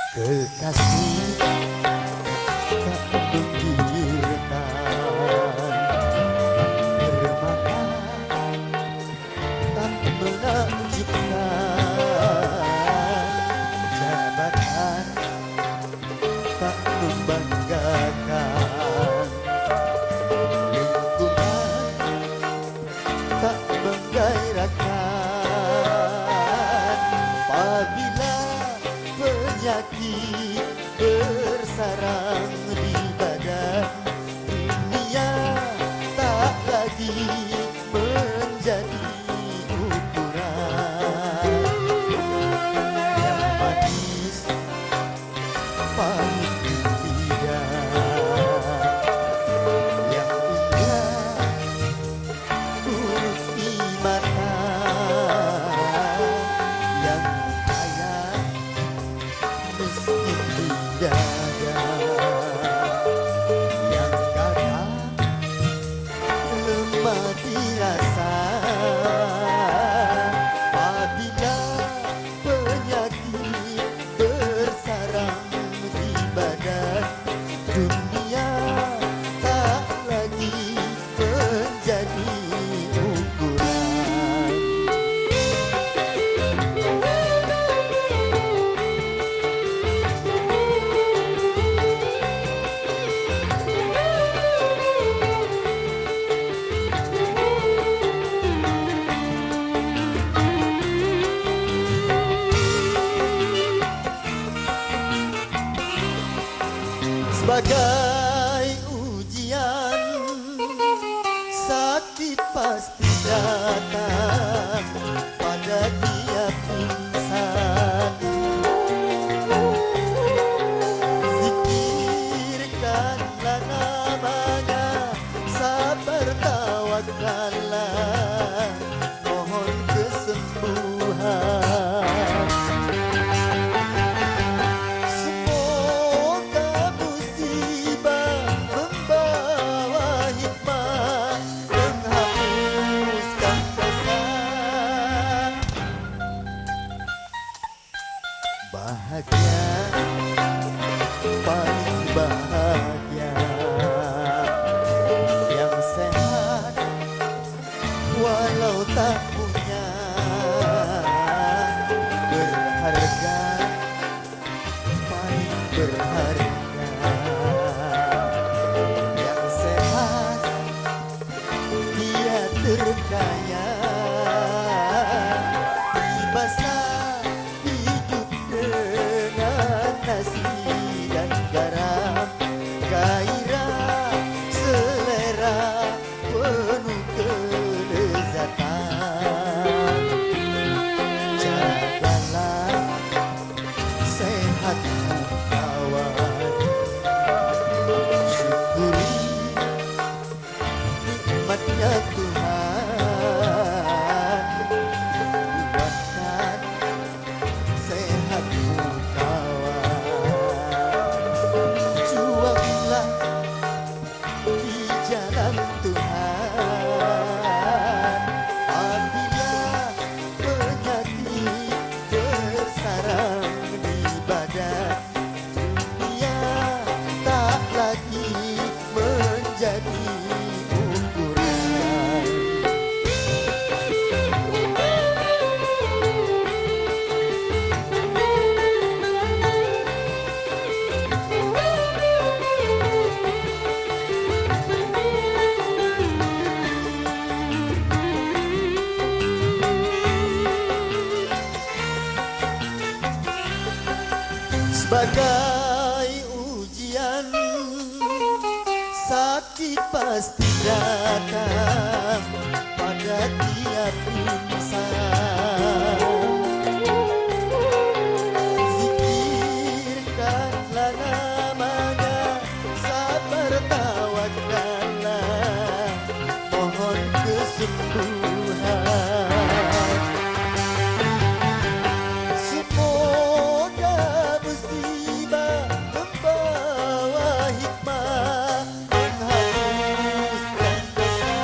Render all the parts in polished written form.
Kekasih tak menggilirkan, bermata tak menakjubkan, jabatan tak membanggakan, lingkungan tak menggairahkan. Apabila penyakit bersarang di badan, dunia tak lagi menjadi ukuran. Yang manis pahit di lidah, yang indah urut di mata, yang kaya miskin di dada, yang gagah lemah dirasa. Apabila penyakit bersarang di badan, dunia tak lagi menjadi ukuran. Sebagai ujian, sakit pasti datang pada tiap insan. Zikirkanlah namanya, sabar tawakallah, mohon kesembuhan. Semoga musibah membawa hikmah, menghapuskan dosa. Bahagia, paling bahagia, yang sehat walau tak punya, berharga, paling berharga, yang sehat dia terkaya. Di masa hidup dengan nasi dan garam, gairah selera penuh kelezatan. Jagalah sehatmu kawan, syukuri nikmatnya Tuhan, kuatkan sehatmu kawan, juanglah di jalan Tuhan. Apabila penyakit bersarang di badan, dunia tak lagi menjadi ukuran. Sebagai ujian, sakit pasti datang pada tiap insan. Zikirkanlah namanya, sabar tawakallah, mohon kesembuhan. Semoga musibah membawa hikmah, menghapuskan dosa.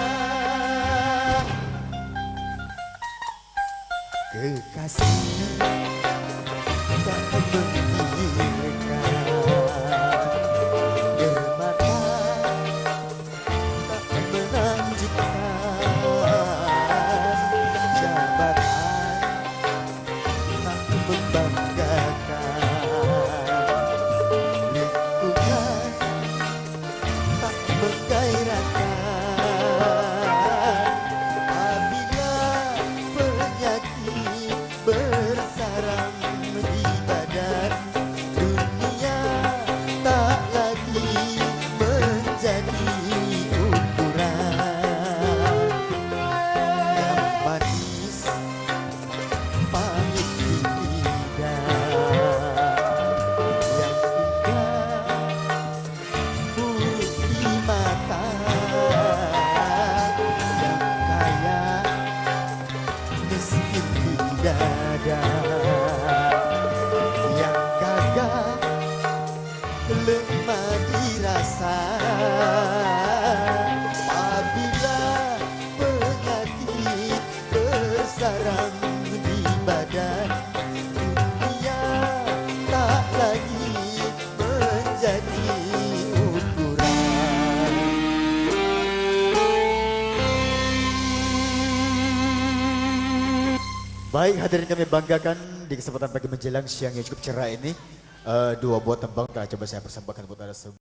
lemah dirasa apabila penyakit bersarang di badan dunia tak lagi menjadi ukuran. Baik, hadirin kami banggakan di kesempatan pagi menjelang siang yang cukup cerah ini, dua buah tembang telah coba saya persembahkan buat Anda semua.